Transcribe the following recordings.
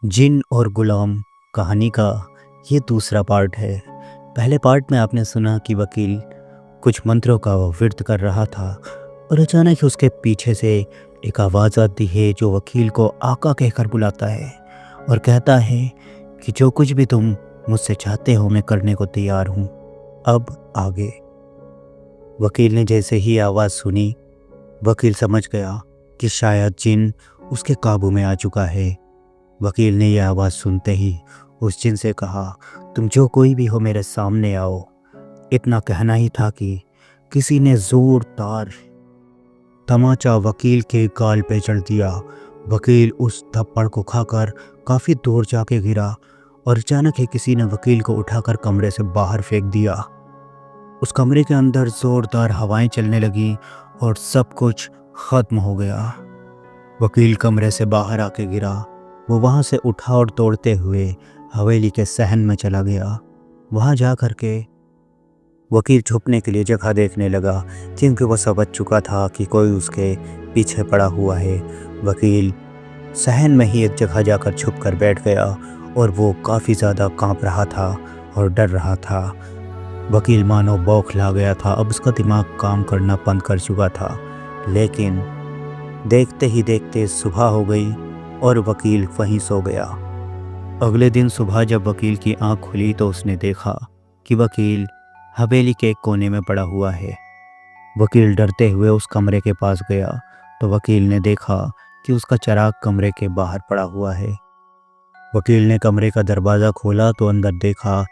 जिन और गुलाम कहानी का ये दूसरा पार्ट है। पहले पार्ट में आपने सुना कि वकील कुछ मंत्रों का विर्द कर रहा था और अचानक ही उसके पीछे से एक आवाज़ आती है जो वकील को आका कहकर बुलाता है और कहता है कि जो कुछ भी तुम मुझसे चाहते हो मैं करने को तैयार हूँ। अब आगे। वकील ने जैसे ही आवाज़ सुनी, वकील समझ गया कि शायद जिन उसके काबू में आ चुका है। वकील ने यह आवाज़ सुनते ही उस जिन से कहा, तुम जो कोई भी हो मेरे सामने आओ। इतना कहना ही था कि किसी ने जोरदार तमाचा वकील के गाल पे चढ़ दिया। वकील उस थप्पड़ को खाकर काफ़ी दूर जाके गिरा और अचानक ही किसी ने वकील को उठाकर कमरे से बाहर फेंक दिया। उस कमरे के अंदर जोरदार हवाएं चलने लगी और सब कुछ ख़त्म हो गया। वकील कमरे से बाहर आके गिरा। वो वहाँ से उठा और दौड़ते हुए हवेली के सहन में चला गया। वहाँ जा कर के वकील छुपने के लिए जगह देखने लगा, क्योंकि वो समझ चुका था कि कोई उसके पीछे पड़ा हुआ है। वकील सहन में ही एक जगह जाकर छुप कर बैठ गया और वो काफ़ी ज़्यादा कांप रहा था और डर रहा था। वकील मानो बौखला गया था। अब उसका दिमाग काम करना बंद कर चुका था। लेकिन देखते ही देखते सुबह हो गई और वकील वहीं सो गया। अगले दिन सुबह जब वकील की आंख खुली तो उसने देखा कि वकील हवेली के एक कोने में पड़ा हुआ है। वकील डरते हुए उस कमरे के पास गया तो वकील ने देखा कि उसका चिराग कमरे के बाहर पड़ा हुआ है। वकील ने कमरे का दरवाज़ा खोला तो अंदर देखा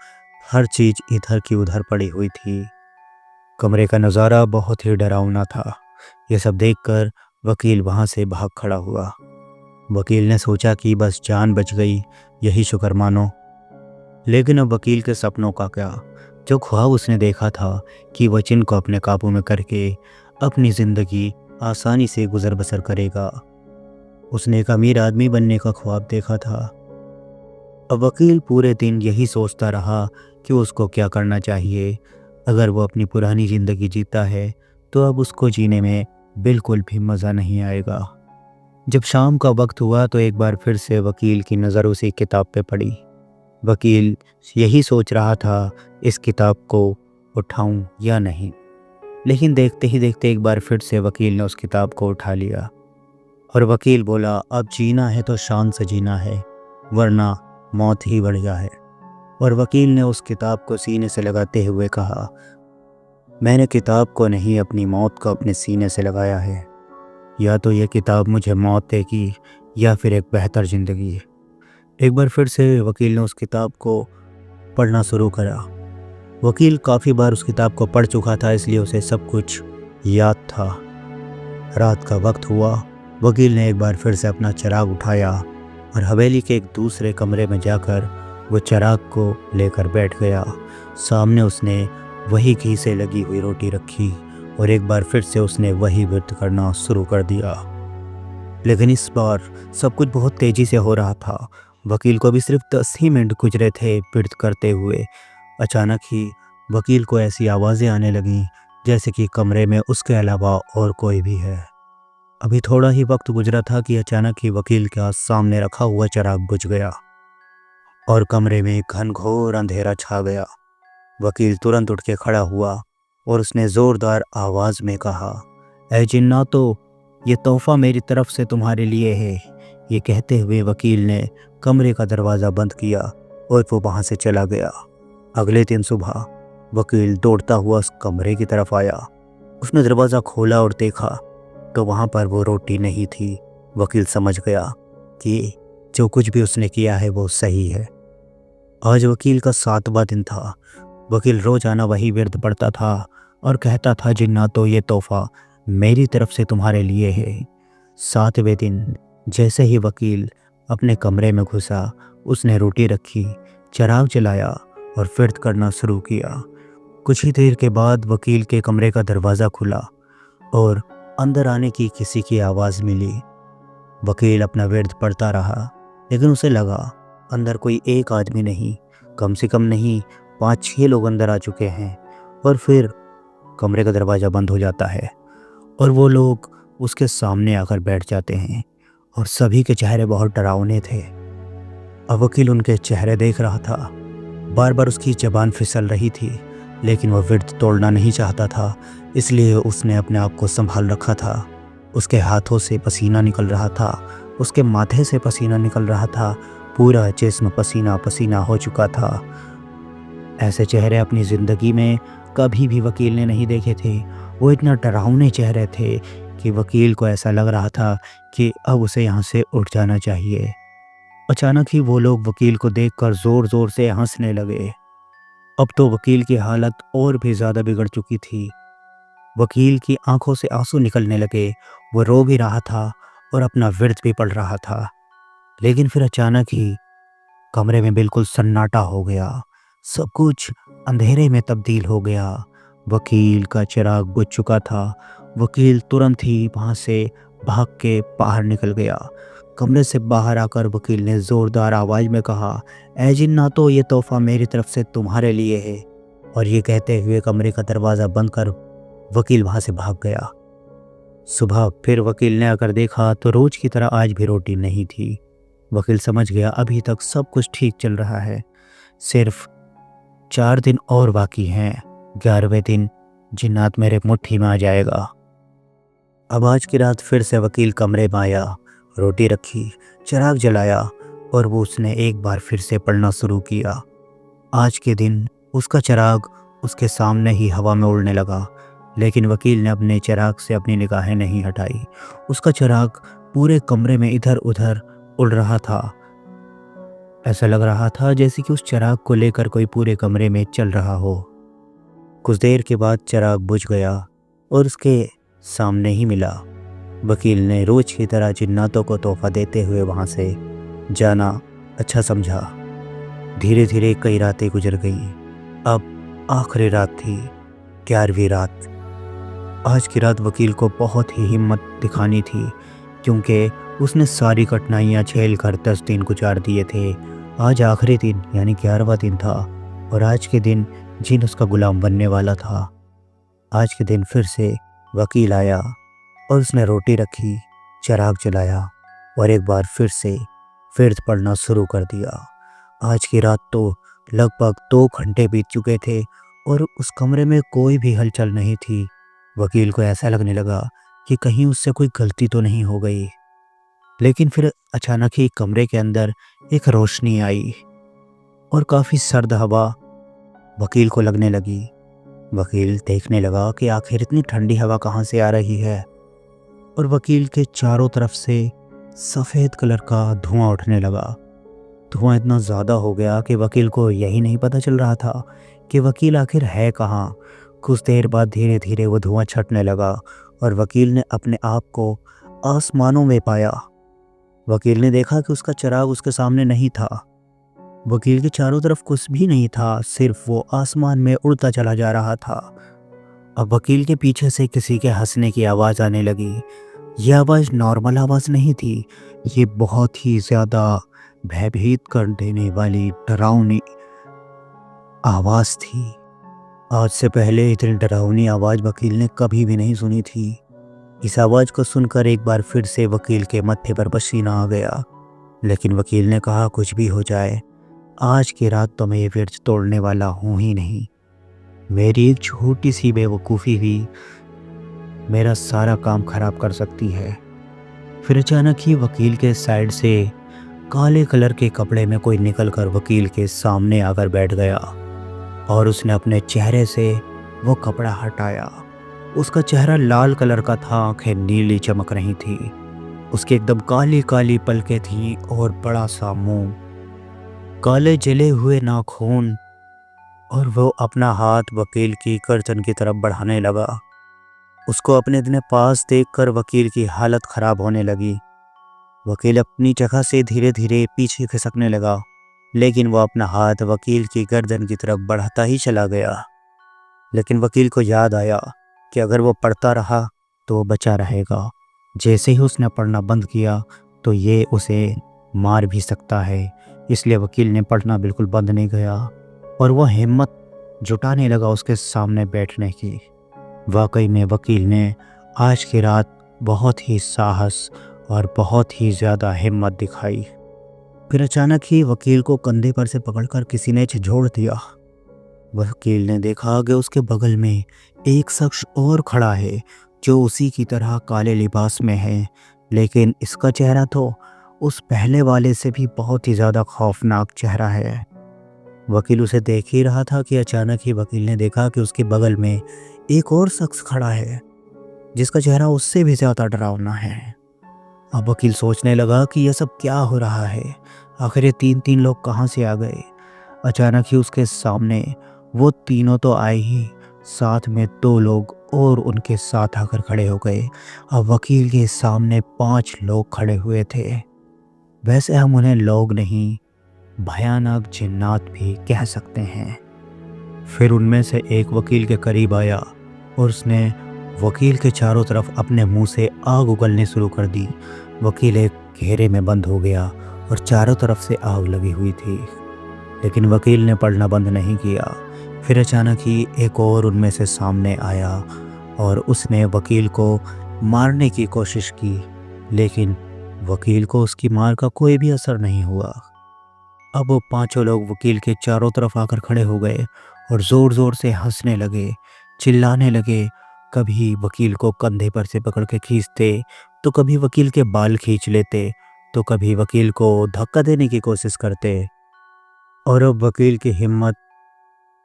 हर चीज़ इधर की उधर पड़ी हुई थी। कमरे का नज़ारा बहुत ही डरावना था। यह सब देखकर वकील वहाँ से भाग खड़ा हुआ। वकील ने सोचा कि बस जान बच गई, यही शुक्र मानो। लेकिन अब वकील के सपनों का क्या? जो ख्वाब उसने देखा था कि वह जिन को अपने काबू में करके अपनी ज़िंदगी आसानी से गुजर बसर करेगा। उसने एक अमीर आदमी बनने का ख्वाब देखा था। अब वकील पूरे दिन यही सोचता रहा कि उसको क्या करना चाहिए। अगर वो अपनी पुरानी ज़िंदगी जीता है तो अब उसको जीने में बिल्कुल भी मज़ा नहीं आएगा। जब शाम का वक्त हुआ तो एक बार फिर से वकील की नज़र उसी किताब पे पड़ी। वकील यही सोच रहा था इस किताब को उठाऊं या नहीं। लेकिन देखते ही देखते एक बार फिर से वकील ने उस किताब को उठा लिया और वकील बोला, अब जीना है तो शान से जीना है, वरना मौत ही बढ़िया है। और वकील ने उस किताब को सीने से लगाते हुए कहा, मैंने किताब को नहीं अपनी मौत को अपने सीने से लगाया है। या तो ये किताब मुझे मौत देगी या फिर एक बेहतर ज़िंदगी। एक बार फिर से वकील ने उस किताब को पढ़ना शुरू करा। वकील काफ़ी बार उस किताब को पढ़ चुका था, इसलिए उसे सब कुछ याद था। रात का वक्त हुआ। वकील ने एक बार फिर से अपना चिराग उठाया और हवेली के एक दूसरे कमरे में जाकर वो चिराग को लेकर बैठ गया। सामने उसने वही घी से लगी हुई रोटी रखी और एक बार फिर से उसने वही व्रत करना शुरू कर दिया। लेकिन इस बार सब कुछ बहुत तेज़ी से हो रहा था। वकील को अभी सिर्फ 10 ही मिनट गुजरे थे व्रत करते हुए। अचानक ही वकील को ऐसी आवाज़ें आने लगीं जैसे कि कमरे में उसके अलावा और कोई भी है। अभी थोड़ा ही वक्त गुजरा था कि अचानक ही वकील के सामने रखा हुआ चिराग बुझ गया और कमरे में घनघोर अंधेरा छा गया। वकील तुरंत उठ के खड़ा हुआ और उसने ज़ोरदार आवाज़ में कहा, ऐ जिन्नातो, ये तोहफ़ा मेरी तरफ से तुम्हारे लिए है। ये कहते हुए वकील ने कमरे का दरवाज़ा बंद किया और वो वहाँ से चला गया। अगले दिन सुबह वकील दौड़ता हुआ उस कमरे की तरफ आया। उसने दरवाज़ा खोला और देखा तो वहाँ पर वो रोटी नहीं थी। वकील समझ गया कि जो कुछ भी उसने किया है वो सही है। आज वकील का 7वां दिन था। वकील रोज़ाना वही विर्द पढ़ता था और कहता था, जिन्नातो, ये तोहफ़ा मेरी तरफ से तुम्हारे लिए है। 7वें दिन जैसे ही वकील अपने कमरे में घुसा, उसने रोटी रखी, चिराग जलाया और विर्द करना शुरू किया। कुछ ही देर के बाद वकील के कमरे का दरवाज़ा खुला और अंदर आने की किसी की आवाज़ मिली। वकील अपना विर्द पढ़ता रहा, लेकिन उसे लगा अंदर कोई एक आदमी नहीं, कम से कम नहीं 5-6 लोग अंदर आ चुके हैं। और फिर कमरे का दरवाज़ा बंद हो जाता है और वो लोग उसके सामने आकर बैठ जाते हैं और सभी के चेहरे बहुत डरावने थे। अब वकील उनके चेहरे देख रहा था। बार बार उसकी ज़बान फिसल रही थी, लेकिन वह विर्द तोड़ना नहीं चाहता था, इसलिए उसने अपने आप को संभाल रखा था। उसके हाथों से पसीना निकल रहा था, उसके माथे से पसीना निकल रहा था, पूरा जिस्म पसीना पसीना हो चुका था। ऐसे चेहरे अपनी ज़िंदगी में कभी भी वकील ने नहीं देखे थे। वो इतना डरावने चेहरे थे कि वकील को ऐसा लग रहा था कि अब उसे यहाँ से उठ जाना चाहिए। अचानक ही वो लोग वकील को देखकर ज़ोर ज़ोर से हंसने लगे। अब तो वकील की हालत और भी ज़्यादा बिगड़ चुकी थी। वकील की आंखों से आंसू निकलने लगे। वो रो भी रहा था और अपना विर्द भी पढ़ रहा था। लेकिन फिर अचानक ही कमरे में बिल्कुल सन्नाटा हो गया। सब कुछ अंधेरे में तब्दील हो गया। वकील का चिराग बुझ चुका था। वकील तुरंत ही वहाँ से भाग के बाहर निकल गया। कमरे से बाहर आकर वकील ने ज़ोरदार आवाज़ में कहा, ऐ जिन्नातो, ये तोहफ़ा मेरी तरफ से तुम्हारे लिए है। और ये कहते हुए कमरे का दरवाज़ा बंद कर वकील वहाँ से भाग गया। सुबह फिर वकील ने आकर देखा तो रोज़ की तरह आज भी रोटी नहीं थी। वकील समझ गया अभी तक सब कुछ ठीक चल रहा है, सिर्फ 4 दिन और बाकी हैं। 11वें दिन जिन्नात मेरे मुट्ठी में आ जाएगा। अब आज की रात फिर से वकील कमरे में आया, रोटी रखी, चिराग जलाया और वो उसने एक बार फिर से पढ़ना शुरू किया। आज के दिन उसका चिराग उसके सामने ही हवा में उड़ने लगा, लेकिन वकील ने अपने चिराग से अपनी निगाहें नहीं हटाई। उसका चिराग पूरे कमरे में इधर उधर उड़ रहा था। ऐसा लग रहा था जैसे कि उस चिराग को लेकर कोई पूरे कमरे में चल रहा हो। कुछ देर के बाद चिराग बुझ गया और उसके सामने ही मिला। वकील ने रोज की तरह जिन्नातों को तोहफा देते हुए वहाँ से जाना अच्छा समझा। धीरे धीरे कई रातें गुजर गई। अब आखिरी रात थी, 11वीं रात। आज की रात वकील को बहुत ही हिम्मत दिखानी थी, क्योंकि उसने सारी कठिनाइयाँ झेल कर 10 दिन गुजार दिए थे। आज आखिरी दिन यानी 11वां दिन था और आज के दिन जिन उसका गुलाम बनने वाला था। आज के दिन फिर से वकील आया और उसने रोटी रखी, चिराग जलाया और एक बार फिर से फिर पढ़ना शुरू कर दिया। आज की रात तो लगभग 2 घंटे बीत चुके थे और उस कमरे में कोई भी हलचल नहीं थी। वकील को ऐसा लगने लगा कि कहीं उससे कोई गलती तो नहीं हो गई। लेकिन फिर अचानक ही कमरे के अंदर एक रोशनी आई और काफ़ी सर्द हवा वकील को लगने लगी। वकील देखने लगा कि आखिर इतनी ठंडी हवा कहाँ से आ रही है और वकील के चारों तरफ से सफ़ेद कलर का धुआं उठने लगा। धुआं इतना ज़्यादा हो गया कि वकील को यही नहीं पता चल रहा था कि वकील आखिर है कहाँ। कुछ देर बाद धीरे धीरे वो धुआं छटने लगा और वकील ने अपने आप को आसमानों में पाया। वकील ने देखा कि उसका चिराग उसके सामने नहीं था। वकील के चारों तरफ कुछ भी नहीं था, सिर्फ वो आसमान में उड़ता चला जा रहा था। अब वकील के पीछे से किसी के हंसने की आवाज़ आने लगी। यह आवाज़ नॉर्मल आवाज़ नहीं थी, ये बहुत ही ज़्यादा भयभीत कर देने वाली डरावनी आवाज़ थी। आज से पहले इतनी डरावनी आवाज़ वकील ने कभी भी नहीं सुनी थी। इस आवाज़ को सुनकर एक बार फिर से वकील के माथे पर पसीना आ गया। लेकिन वकील ने कहा, कुछ भी हो जाए, आज की रात तो मैं ये विर्द तोड़ने वाला हूँ ही नहीं। मेरी एक छोटी सी बेवकूफ़ी भी मेरा सारा काम खराब कर सकती है। फिर अचानक ही वकील के साइड से काले कलर के कपड़े में कोई निकलकर वकील के सामने आकर बैठ गया और उसने अपने चेहरे से वो कपड़ा हटाया। उसका चेहरा लाल कलर का था, आंखें नीली चमक रही थी, उसकी एकदम काली काली पलकें थीं और बड़ा सा मुंह, काले जले हुए नाखून। और वो अपना हाथ वकील की गर्दन की तरफ बढ़ाने लगा। उसको अपने इतने पास देखकर वकील की हालत ख़राब होने लगी। वकील अपनी जगह से धीरे धीरे पीछे खिसकने लगा, लेकिन वो अपना हाथ वकील की गर्दन की तरफ बढ़ाता ही चला गया। लेकिन वकील को याद आया कि अगर वो पढ़ता रहा तो वो बचा रहेगा। जैसे ही उसने पढ़ना बंद किया तो ये उसे मार भी सकता है, इसलिए वकील ने पढ़ना बिल्कुल बंद नहीं किया और वह हिम्मत जुटाने लगा उसके सामने बैठने की। वाकई में वकील ने आज की रात बहुत ही साहस और बहुत ही ज़्यादा हिम्मत दिखाई। फिर अचानक ही वकील को कंधे पर से पकड़कर किसी ने झंझोड़ दिया। वकील ने देखा कि उसके बगल में एक शख्स और खड़ा है जो उसी की तरह काले लिबास में है, लेकिन इसका चेहरा तो उस पहले वाले से भी बहुत ही ज़्यादा खौफनाक चेहरा है। वकील उसे देख ही रहा था कि अचानक ही वकील ने देखा कि उसके बगल में एक और शख्स खड़ा है जिसका चेहरा उससे भी ज़्यादा डरावना है। अब वकील सोचने लगा कि यह सब क्या हो रहा है, आखिर ये तीन तीन लोग कहाँ से आ गए। अचानक ही उसके सामने वो तीनों तो आए ही, साथ में दो लोग और उनके साथ आकर खड़े हो गए। अब वकील के सामने 5 लोग खड़े हुए थे। वैसे हम उन्हें लोग नहीं, भयानक जिन्नात भी कह सकते हैं। फिर उनमें से एक वकील के करीब आया और उसने वकील के चारों तरफ अपने मुंह से आग उगलने शुरू कर दी। वकील एक घेरे में बंद हो गया और चारों तरफ से आग लगी हुई थी, लेकिन वकील ने पढ़ना बंद नहीं किया। फिर अचानक ही एक और उनमें से सामने आया और उसने वकील को मारने की कोशिश की, लेकिन वकील को उसकी मार का कोई भी असर नहीं हुआ। अब वो पांचों लोग वकील के चारों तरफ आकर खड़े हो गए और ज़ोर ज़ोर से हंसने लगे, चिल्लाने लगे। कभी वकील को कंधे पर से पकड़ के खींचते, तो कभी वकील के बाल खींच लेते, तो कभी वकील को धक्का देने की कोशिश करते। और अब वकील की हिम्मत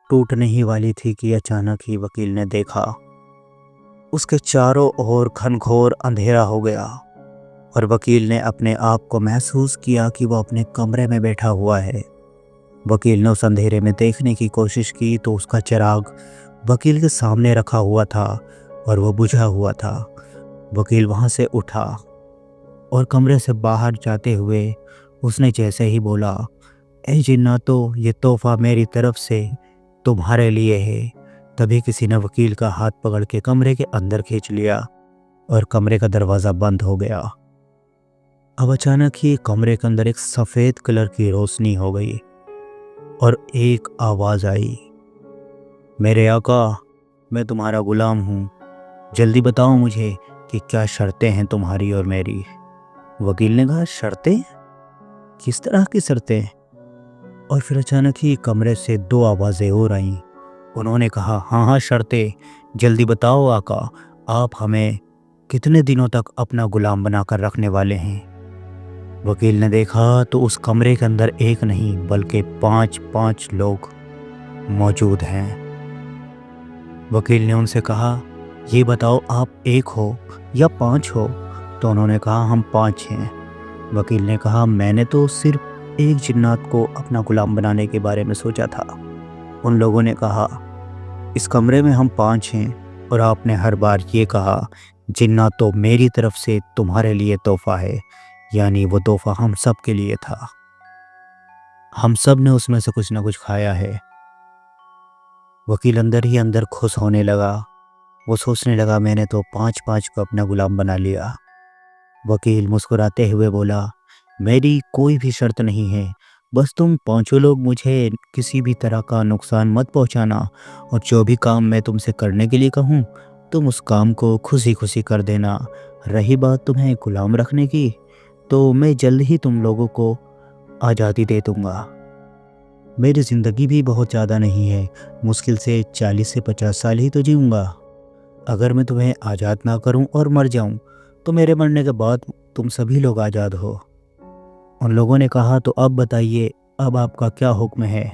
टूटने ही वाली थी कि अचानक ही वकील ने देखा उसके चारों ओर घनघोर अंधेरा हो गया और वकील ने अपने आप को महसूस किया कि वह अपने कमरे में बैठा हुआ है। वकील ने उस अंधेरे में देखने की कोशिश की तो उसका चिराग वकील के सामने रखा हुआ था और वह बुझा हुआ था। वकील वहां से उठा और कमरे से बाहर जाते हुए उसने जैसे ही बोला, ए जिन्नातो, ये तोहफा मेरी तरफ से तुम्हारे लिए है, तभी किसी ने वकील का हाथ पकड़ के कमरे के अंदर खींच लिया और कमरे का दरवाज़ा बंद हो गया। अब अचानक ही कमरे के अंदर एक सफ़ेद कलर की रोशनी हो गई और एक आवाज़ आई, मेरे आका, मैं तुम्हारा गुलाम हूँ, जल्दी बताओ मुझे कि क्या शर्तें हैं तुम्हारी और मेरी। वकील ने कहा, शर्तें? किस तरह की शर्तें? और फिर अचानक ही कमरे से 2 आवाज़ें और आईं। उन्होंने कहा, हाँ हाँ शर्तें, जल्दी बताओ आका, आप हमें कितने दिनों तक अपना गुलाम बनाकर रखने वाले हैं। वकील ने देखा तो उस कमरे के अंदर एक नहीं बल्कि 5-5 लोग मौजूद हैं। वकील ने उनसे कहा, ये बताओ आप 1 हो या 5 हो? तो उन्होंने कहा, हम 5 हैं। वकील ने कहा, मैंने तो सिर्फ एक जिन्नात को अपना गुलाम बनाने के बारे में सोचा था। उन लोगों ने कहा, इस कमरे में हम 5 हैं और आपने हर बार ये कहा जिन्नात तो मेरी तरफ से तुम्हारे लिए तोहफा है, यानी वो तोहफा हम सब के लिए था। हम सब ने उसमें से कुछ ना कुछ खाया है। वकील अंदर ही अंदर खुश होने लगा। वो सोचने लगा, मैंने तो 5-5 को अपना गुलाम बना लिया। वकील मुस्कुराते हुए बोला, मेरी कोई भी शर्त नहीं है, बस तुम 5 लोग मुझे किसी भी तरह का नुकसान मत पहुंचाना और जो भी काम मैं तुमसे करने के लिए कहूं तुम उस काम को खुशी खुशी कर देना। रही बात तुम्हें गुलाम रखने की, तो मैं जल्द ही तुम लोगों को आज़ादी दे दूंगा। मेरी ज़िंदगी भी बहुत ज़्यादा नहीं है, मुश्किल से 40 से 50 साल ही तो जीऊँगा। अगर मैं तुम्हें आज़ाद ना करूं और मर जाऊं तो मेरे मरने के बाद तुम सभी लोग आज़ाद हो। उन लोगों ने कहा, तो अब बताइए, अब आपका क्या हुक्म है?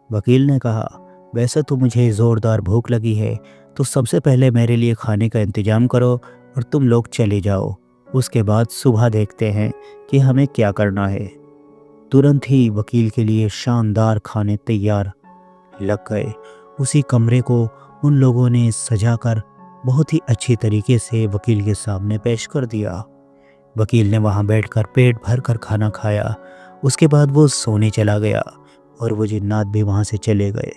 वकील ने कहा, वैसे तो मुझे ज़ोरदार भूख लगी है, तो सबसे पहले मेरे लिए खाने का इंतज़ाम करो और तुम लोग चले जाओ। उसके बाद सुबह देखते हैं कि हमें क्या करना है। तुरंत ही वकील के लिए शानदार खाने तैयार लग गए। उसी कमरे को उन लोगों ने सजाकर बहुत ही अच्छी तरीके से वकील के सामने पेश कर दिया। वकील ने वहां बैठकर पेट भर कर खाना खाया। उसके बाद वो सोने चला गया और वो जिन्नात भी वहां से चले गए।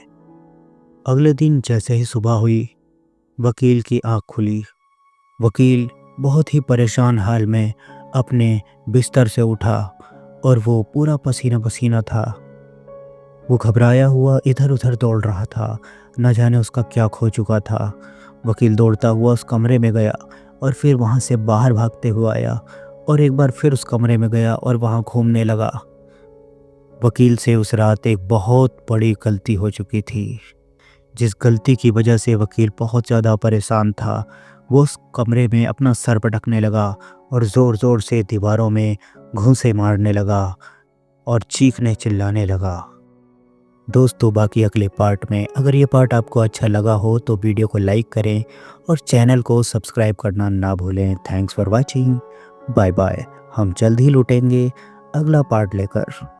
अगले दिन जैसे ही सुबह हुई, वकील की आँख खुली। वकील बहुत ही परेशान हाल में अपने बिस्तर से उठा और वो पूरा पसीना पसीना था। वो घबराया हुआ इधर उधर दौड़ रहा था, न जाने उसका क्या खो चुका था। वकील दौड़ता हुआ उस कमरे में गया और फिर वहाँ से बाहर भागते हुए आया और एक बार फिर उस कमरे में गया और वहाँ घूमने लगा। वकील से उस रात एक बहुत बड़ी गलती हो चुकी थी, जिस गलती की वजह से वकील बहुत ज़्यादा परेशान था। वो उस कमरे में अपना सर पटकने लगा और ज़ोर-ज़ोर से दीवारों में घूंसे मारने लगा और चीखने चिल्लाने लगा। दोस्तों, बाकी अगले पार्ट में, अगर ये पार्ट आपको अच्छा लगा हो तो वीडियो को लाइक करें और चैनल को सब्सक्राइब करना ना भूलें। Thanks for watching. Bye bye. हम जल्द ही लौटेंगे अगला पार्ट लेकर।